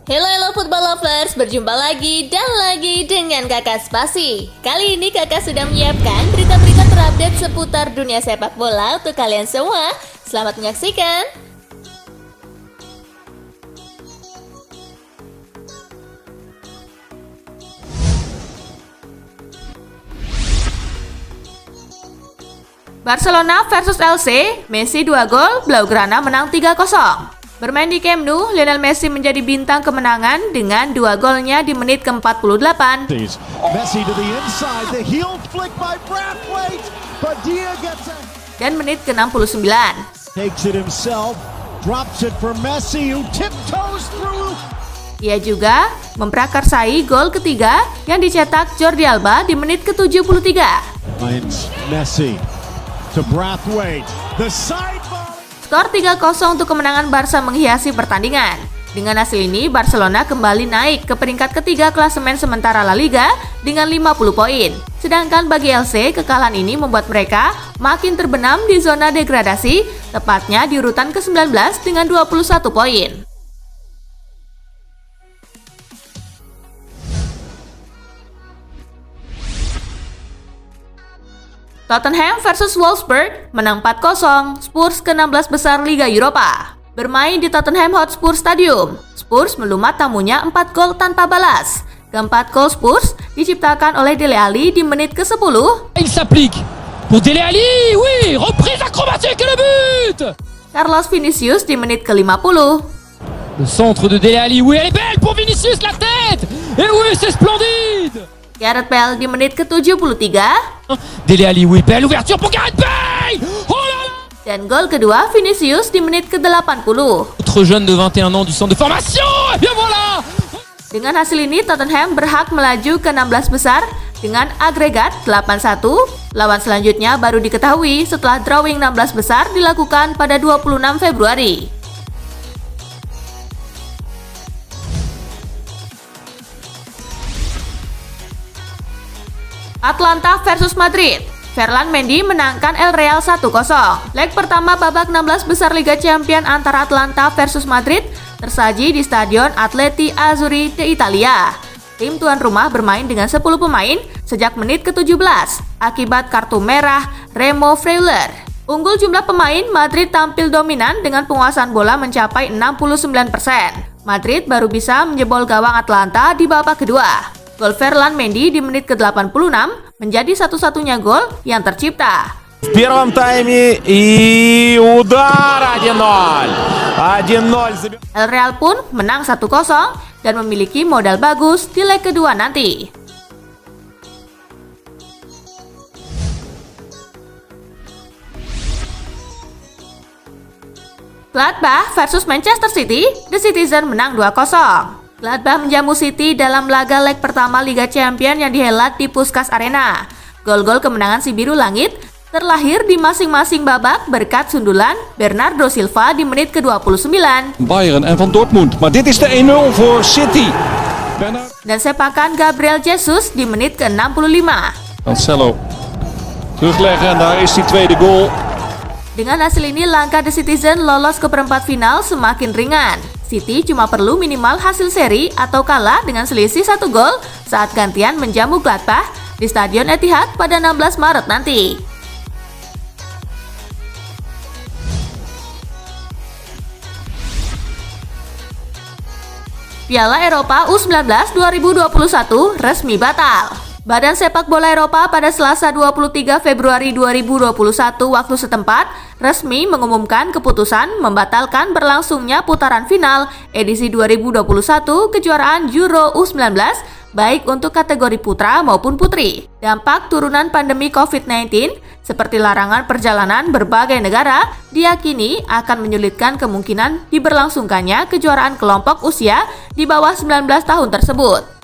Hello football lovers, berjumpa lagi dan lagi dengan Kakak Spasi. Kali ini Kakak sudah menyiapkan berita-berita terupdate seputar dunia sepak bola untuk kalian semua. Selamat menyaksikan. Barcelona versus LC, Messi 2 gol, Blaugrana menang 3-0. Bermain di Camp Nou, Lionel Messi menjadi bintang kemenangan dengan 2 golnya di menit ke-48. Messi to the inside, the heel flick by Braithwaite. Padilla gets it. Dan menit ke-69. Takes it himself, drops it for Messi who tiptoes through. Ia juga memprakarsai gol ketiga yang dicetak Jordi Alba di menit ke-73. Finds Messi to Braithwaite. The side ball. Skor 3-0 untuk kemenangan Barca menghiasi pertandingan. Dengan hasil ini, Barcelona kembali naik ke peringkat ketiga klasemen sementara La Liga dengan 50 poin. Sedangkan bagi LC, kekalahan ini membuat mereka makin terbenam di zona degradasi, tepatnya di urutan ke-19 dengan 21 poin. Tottenham versus Wolfsburg menang 4-0, Spurs ke-16 besar Liga Eropa. Bermain di Tottenham Hotspur Stadium, Spurs melumat tamunya 4 gol tanpa balas. Keempat gol Spurs diciptakan oleh Dele Alli di menit ke-10. Il s'applique pour Dele Alli, oui, reprise acrobatique et le but. Carlos Vinicius di menit ke-50. Le centre de Dele Alli, oui, elle est belle pour Vinicius, la tête. Et oui, c'est splendide. Gareth Bale di menit ke-73. Dele Alli, oui, belle ouverture pour Gareth Bale. Oh là là. Dan gol kedua Vinicius di menit ke-80. Autre jeune de 21 ans du centre de formation. Et bien voilà. Dengan hasil ini Tottenham berhak melaju ke 16 besar dengan agregat 8-1. Lawan selanjutnya baru diketahui setelah drawing 16 besar dilakukan pada 26 Februari. Atlanta versus Madrid. Ferland Mendy menangkan El Real 1-0. Leg pertama babak 16 besar Liga Champions antara Atlanta versus Madrid tersaji di Stadion Atleti Azzurri de Italia. Tim tuan rumah bermain dengan 10 pemain sejak menit ke-17 akibat kartu merah Remo Freuler. Unggul jumlah pemain, Madrid tampil dominan dengan penguasaan bola mencapai 69%. Madrid baru bisa menjebol gawang Atlanta di babak kedua. Gol Ferland Mendy di menit ke-86 menjadi satu-satunya gol yang tercipta. В первом тайме и удар 1-0. 1-0. El Real pun menang 1-0 dan memiliki modal bagus di leg kedua nanti. Gladbach versus Manchester City, The Citizen menang 2-0. Gladbach menjamu City dalam laga leg pertama Liga Champions yang dihelat di Puskás Arena. Gol-gol kemenangan si Biru Langit terlahir di masing-masing babak berkat sundulan Bernardo Silva di menit ke-29. Bayern en van Dortmund, maar dit is de 1-0 voor City. Dan sepakan Gabriel Jesus di menit ke-65. Cancelo terugleggen en daar is die tweede goal. Dengan hasil ini langkah The Citizen lolos ke perempat final semakin ringan. City cuma perlu minimal hasil seri atau kalah dengan selisih 1 gol saat gantian menjamu Gladbach di Stadion Etihad pada 16 Maret nanti. Piala Eropa U19 2021 resmi batal. Badan Sepak Bola Eropa pada Selasa 23 Februari 2021 waktu setempat resmi mengumumkan keputusan membatalkan berlangsungnya putaran final edisi 2021 kejuaraan Euro U19 baik untuk kategori putra maupun putri. Dampak turunan pandemi COVID-19 seperti larangan perjalanan berbagai negara diyakini akan menyulitkan kemungkinan diberlangsungkannya kejuaraan kelompok usia di bawah 19 tahun tersebut.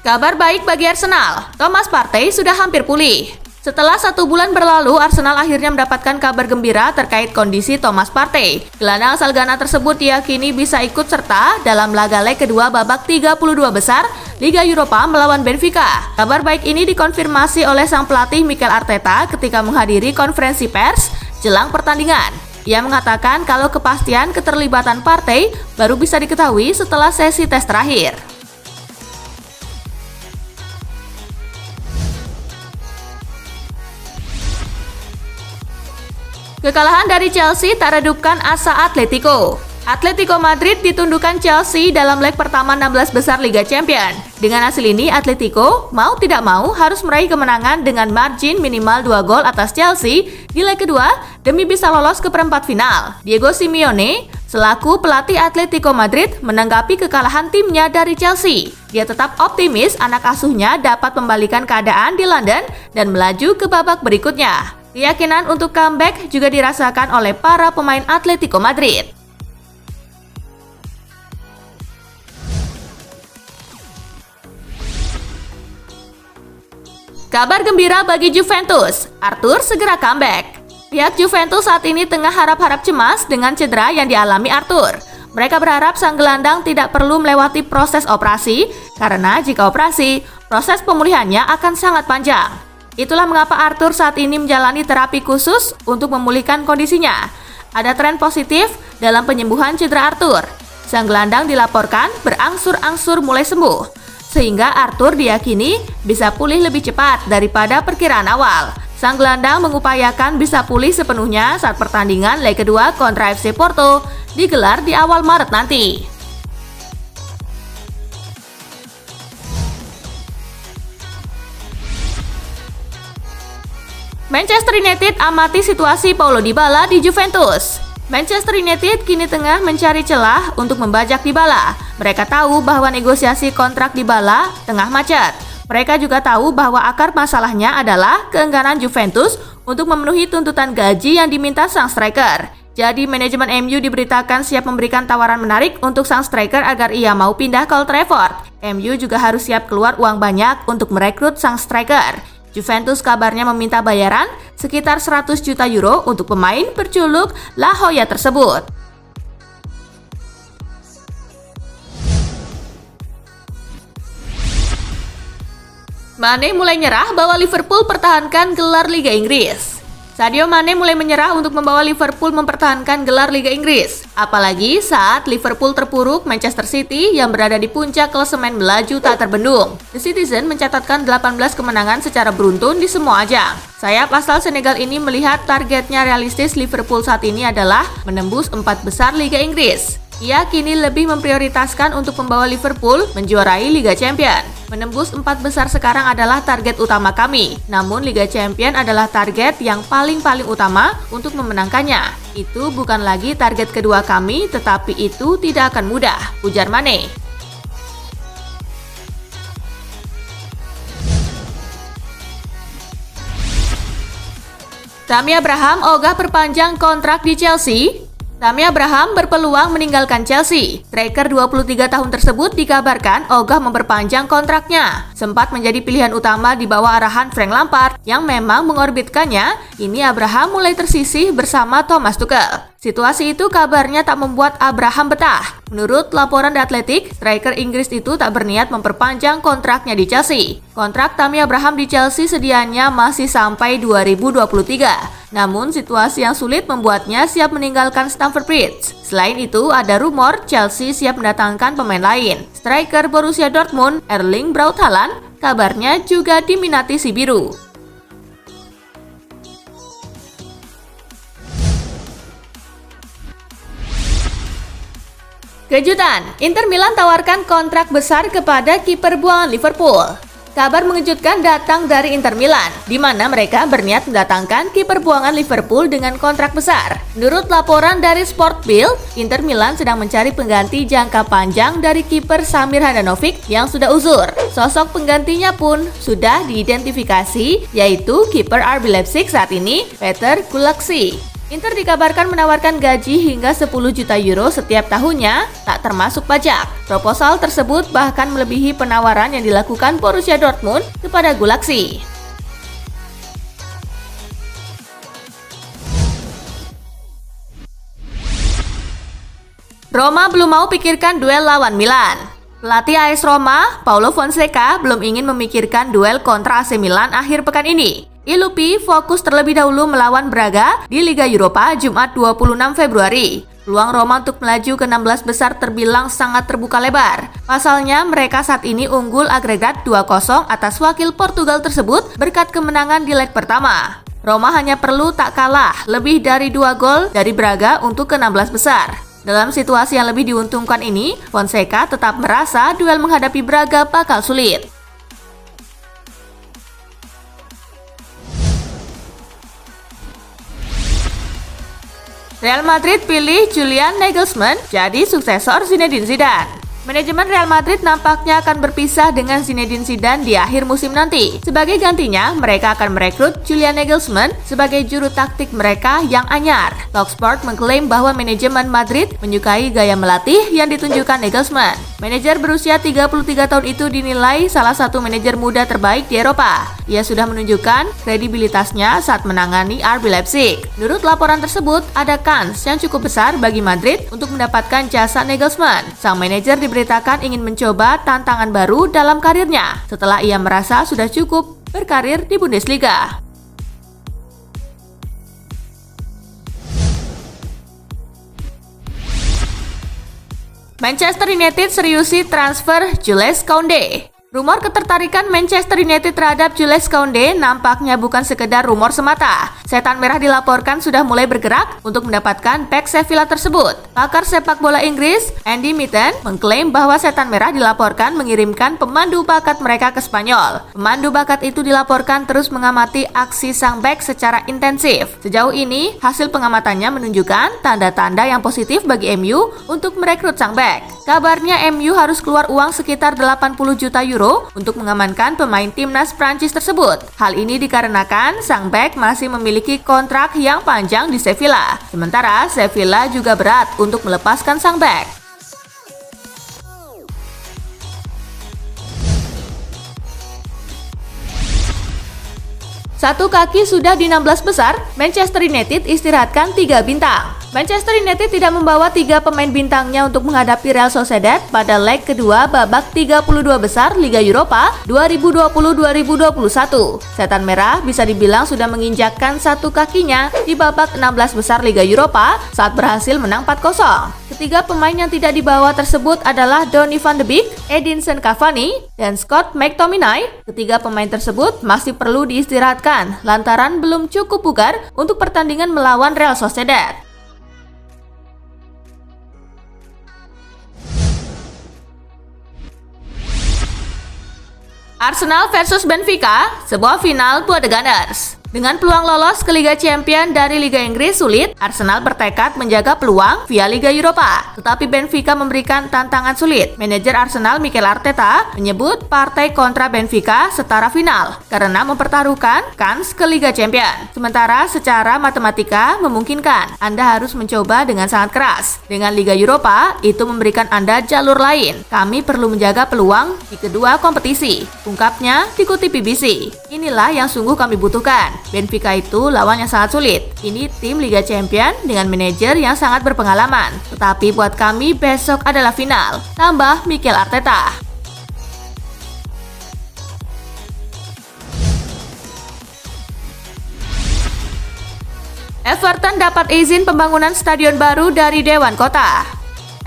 Kabar baik bagi Arsenal, Thomas Partey sudah hampir pulih. Setelah 1 bulan berlalu, Arsenal akhirnya mendapatkan kabar gembira terkait kondisi Thomas Partey. Gelandang asal Ghana tersebut diyakini bisa ikut serta dalam laga leg kedua babak 32 besar Liga Eropa melawan Benfica. Kabar baik ini dikonfirmasi oleh sang pelatih Mikel Arteta ketika menghadiri konferensi pers jelang pertandingan. Ia mengatakan kalau kepastian keterlibatan Partey baru bisa diketahui setelah sesi tes terakhir. Kekalahan dari Chelsea tak redupkan asa Atletico. Atletico Madrid ditundukkan Chelsea dalam leg pertama 16 besar Liga Champion. Dengan hasil ini, Atletico mau tidak mau harus meraih kemenangan dengan margin minimal 2 gol atas Chelsea di leg kedua demi bisa lolos ke perempat final. Diego Simeone, selaku pelatih Atletico Madrid, menanggapi kekalahan timnya dari Chelsea. Dia tetap optimis anak asuhnya dapat membalikan keadaan di London dan melaju ke babak berikutnya. Keyakinan untuk comeback juga dirasakan oleh para pemain Atletico Madrid. Kabar gembira bagi Juventus, Arthur segera comeback. Pihak Juventus saat ini tengah harap-harap cemas dengan cedera yang dialami Arthur. Mereka berharap sang gelandang tidak perlu melewati proses operasi, karena jika operasi, proses pemulihannya akan sangat panjang. Itulah mengapa Arthur saat ini menjalani terapi khusus untuk memulihkan kondisinya. Ada tren positif dalam penyembuhan cedera Arthur. Sang gelandang dilaporkan berangsur-angsur mulai sembuh, sehingga Arthur diyakini bisa pulih lebih cepat daripada perkiraan awal. Sang gelandang mengupayakan bisa pulih sepenuhnya saat pertandingan leg kedua kontra FC Porto digelar di awal Maret nanti. Manchester United amati situasi Paulo Dybala di Juventus. Manchester United kini tengah mencari celah untuk membajak Dybala. Mereka tahu bahwa negosiasi kontrak Dybala tengah macet. Mereka juga tahu bahwa akar masalahnya adalah keengganan Juventus untuk memenuhi tuntutan gaji yang diminta sang striker. Jadi manajemen MU diberitakan siap memberikan tawaran menarik untuk sang striker agar ia mau pindah ke Old Trafford. MU juga harus siap keluar uang banyak untuk merekrut sang striker. Juventus kabarnya meminta bayaran sekitar 100 juta euro untuk pemain berjuluk La Joya tersebut. Mane mulai nyerah bahwa Liverpool pertahankan gelar Liga Inggris. Sadio Mane mulai menyerah untuk membawa Liverpool mempertahankan gelar Liga Inggris. Apalagi saat Liverpool terpuruk Manchester City yang berada di puncak klasemen melaju tak terbendung. The Citizen mencatatkan 18 kemenangan secara beruntun di semua ajang. Sayap asal Senegal ini melihat targetnya realistis Liverpool saat ini adalah menembus 4 besar Liga Inggris. Ia kini lebih memprioritaskan untuk membawa Liverpool menjuarai Liga Champion. Menembus 4 besar sekarang adalah target utama kami. Namun Liga Champion adalah target yang paling utama untuk memenangkannya. Itu bukan lagi target kedua kami, tetapi itu tidak akan mudah, ujar Mane. Tammy Abraham ogah perpanjang kontrak di Chelsea. Tammy Abraham berpeluang meninggalkan Chelsea. Striker 23 tahun tersebut dikabarkan ogah memperpanjang kontraknya. Sempat menjadi pilihan utama di bawah arahan Frank Lampard yang memang mengorbitkannya. Ini Abraham mulai tersisih bersama Thomas Tuchel. Situasi itu kabarnya tak membuat Abraham betah. Menurut laporan The Athletic, striker Inggris itu tak berniat memperpanjang kontraknya di Chelsea. Kontrak Tammy Abraham di Chelsea sedianya masih sampai 2023. Namun situasi yang sulit membuatnya siap meninggalkan Stamford Bridge. Selain itu, ada rumor Chelsea siap mendatangkan pemain lain. Striker Borussia Dortmund, Erling Braut Haaland, kabarnya juga diminati si biru. Kejutan, Inter Milan tawarkan kontrak besar kepada kiper buangan Liverpool. Kabar mengejutkan datang dari Inter Milan, di mana mereka berniat mendatangkan kiper buangan Liverpool dengan kontrak besar. Menurut laporan dari Sport Bill, Inter Milan sedang mencari pengganti jangka panjang dari kiper Samir Handanovic yang sudah uzur. Sosok penggantinya pun sudah diidentifikasi, yaitu kiper RB Leipzig saat ini, Peter Gulaksi. Inter dikabarkan menawarkan gaji hingga 10 juta euro setiap tahunnya, tak termasuk pajak. Proposal tersebut bahkan melebihi penawaran yang dilakukan Borussia Dortmund kepada Gulaksi. Roma belum mau pikirkan duel lawan Milan. Pelatih AS Roma, Paulo Fonseca, belum ingin memikirkan duel kontra AC Milan akhir pekan ini. I Lupi fokus terlebih dahulu melawan Braga di Liga Eropa Jumat 26 Februari. Peluang Roma untuk melaju ke 16 besar terbilang sangat terbuka lebar. Pasalnya, mereka saat ini unggul agregat 2-0 atas wakil Portugal tersebut berkat kemenangan di leg pertama. Roma hanya perlu tak kalah lebih dari 2 gol dari Braga untuk ke 16 besar. Dalam situasi yang lebih diuntungkan ini, Fonseca tetap merasa duel menghadapi Braga bakal sulit. Real Madrid pilih Julian Nagelsmann jadi suksesor Zinedine Zidane. Manajemen Real Madrid nampaknya akan berpisah dengan Zinedine Zidane di akhir musim nanti. Sebagai gantinya, mereka akan merekrut Julian Nagelsmann sebagai juru taktik mereka yang anyar. Talksport mengklaim bahwa manajemen Madrid menyukai gaya melatih yang ditunjukkan Nagelsmann. Manajer berusia 33 tahun itu dinilai salah satu manajer muda terbaik di Eropa. Ia sudah menunjukkan kredibilitasnya saat menangani RB Leipzig. Menurut laporan tersebut, ada kans yang cukup besar bagi Madrid untuk mendapatkan jasa Nagelsmann. Sang manajer diberitakan ingin mencoba tantangan baru dalam karirnya setelah ia merasa sudah cukup berkarir di Bundesliga. Manchester United seriusi transfer Jules Koundé. Rumor ketertarikan Manchester United terhadap Jules Koundé nampaknya bukan sekedar rumor semata. Setan Merah dilaporkan sudah mulai bergerak untuk mendapatkan bek Sevilla tersebut. Pakar sepak bola Inggris, Andy Mitten, mengklaim bahwa Setan Merah dilaporkan mengirimkan pemandu bakat mereka ke Spanyol. Pemandu bakat itu dilaporkan terus mengamati aksi sang bek secara intensif. Sejauh ini, hasil pengamatannya menunjukkan tanda-tanda yang positif bagi MU untuk merekrut sang bek. Kabarnya MU harus keluar uang sekitar 80 juta euro untuk mengamankan pemain timnas Prancis tersebut. Hal ini dikarenakan sang bek masih memiliki kontrak yang panjang di Sevilla. Sementara Sevilla juga berat untuk melepaskan sang bek. Satu kaki sudah di 16 besar, Manchester United istirahatkan 3 bintang. Manchester United tidak membawa 3 pemain bintangnya untuk menghadapi Real Sociedad pada leg kedua babak 32 besar Liga Eropa 2020-2021. Setan Merah bisa dibilang sudah menginjakkan satu kakinya di babak 16 besar Liga Eropa saat berhasil menang 4-0. Ketiga pemain yang tidak dibawa tersebut adalah Donny van de Beek, Edinson Cavani, dan Scott McTominay. Ketiga pemain tersebut masih perlu diistirahatkan lantaran belum cukup bugar untuk pertandingan melawan Real Sociedad. Arsenal versus Benfica, sebuah final buat The Gunners. Dengan peluang lolos ke Liga Champions dari Liga Inggris sulit, Arsenal bertekad menjaga peluang via Liga Eropa. Tetapi Benfica memberikan tantangan sulit. Manajer Arsenal Mikel Arteta menyebut partai kontra Benfica setara final karena mempertaruhkan kans ke Liga Champions. Sementara secara matematika memungkinkan, Anda harus mencoba dengan sangat keras. Dengan Liga Eropa, itu memberikan Anda jalur lain. Kami perlu menjaga peluang di kedua kompetisi, ungkapnya dikutip BBC. Inilah yang sungguh kami butuhkan. Benfica itu lawan yang sangat sulit. Ini tim Liga Champions dengan manajer yang sangat berpengalaman. Tetapi buat kami besok adalah final, tambah Mikel Arteta. Everton dapat izin pembangunan stadion baru dari Dewan Kota.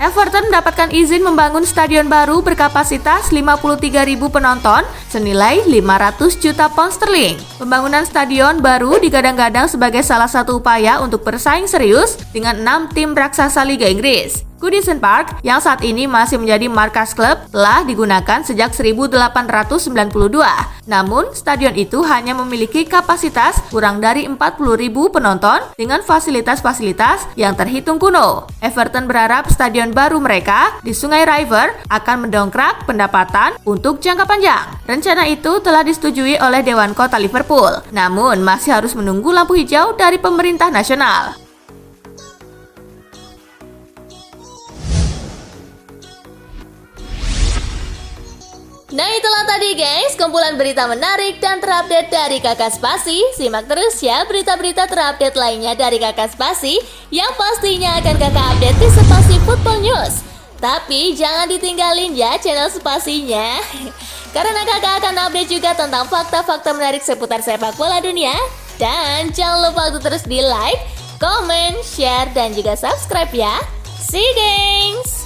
Everton mendapatkan izin membangun stadion baru berkapasitas 53.000 penonton senilai 500 juta pound sterling. Pembangunan stadion baru digadang-gadang sebagai salah satu upaya untuk bersaing serius dengan 6 tim raksasa Liga Inggris. Goodison Park, yang saat ini masih menjadi markas klub, telah digunakan sejak 1892. Namun, stadion itu hanya memiliki kapasitas kurang dari 40.000 penonton dengan fasilitas-fasilitas yang terhitung kuno. Everton berharap stadion baru mereka di Sungai River akan mendongkrak pendapatan untuk jangka panjang. Rencana itu telah disetujui oleh Dewan Kota Liverpool, namun masih harus menunggu lampu hijau dari pemerintah nasional. Nah, itulah tadi guys, kumpulan berita menarik dan terupdate dari Kakak Spasi. Simak terus ya berita-berita terupdate lainnya dari Kakak Spasi yang pastinya akan Kakak update di Spasi Football News. Tapi jangan ditinggalin ya channel Spasinya, karena kakak akan update juga tentang fakta-fakta menarik seputar sepak bola dunia. Dan jangan lupa untuk terus di like, comment, share, dan juga subscribe ya. See you guys!